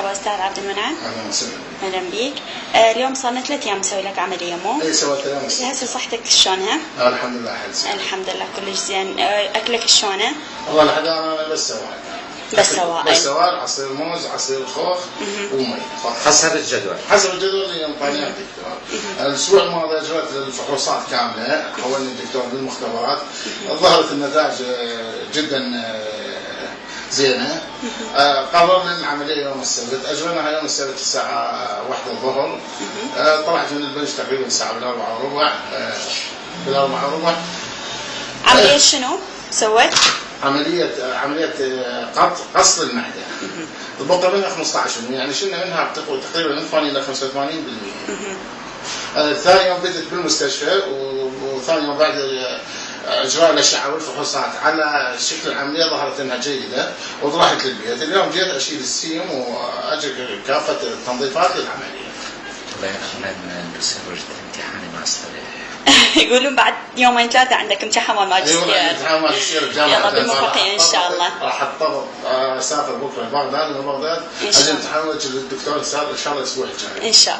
مرحبا أستاذ عبد المنعم. اهلا وسهلا. أهلا بيك. اليوم صار لنا 3 أيام نسوي لك عملية مو؟ اي سويت ايام. هسه صحتك شلونها؟ الحمد لله حلو. الحمد لله كلش زين. أكلك شلونه؟ والله لحد انا بس سوائل. بس سوائل، عصير موز، عصير خوخ ومي. حسب الجدول. حسب الجدول اللي ينطاني الدكتور. الاسبوع الماضي اجريت الفحوصات كامله، حولني الدكتور بالمختبرات، ظهرت النتائج جدا زينه. قررنا العمليه يوم السبت، اجريناها يوم السبت الساعه 1 الظهر. طلعت من البنش تقريبا الساعه 4:15. عملية شنو سويت؟ عملية قص المعدة. البقرة منها 15%، يعني شلنا منها تقريبا من 80 إلى 85%. ثاني يوم بدت بالمستشفى، وثاني يوم بعد إجراء الأشعة والفحوصات على شكل العملية ظهرت أنها جيدة وطلعت للبيت. اليوم جيت أشيل السيم وأجري كافة التنظيفات للعملية. والله أنا بسوي امتحاني ماستر. يقولون بعد 2-3 عندك امتحان ماجستير. ايوه امتحان ماجستير بجامعة. يلا بالموفقية ان شاء الله. راح اضطر اسافر بكره لبغداد، ومن بغداد اجي امتحان للدكتور ان شاء الله الاسبوع الجاي. ان شاء الله.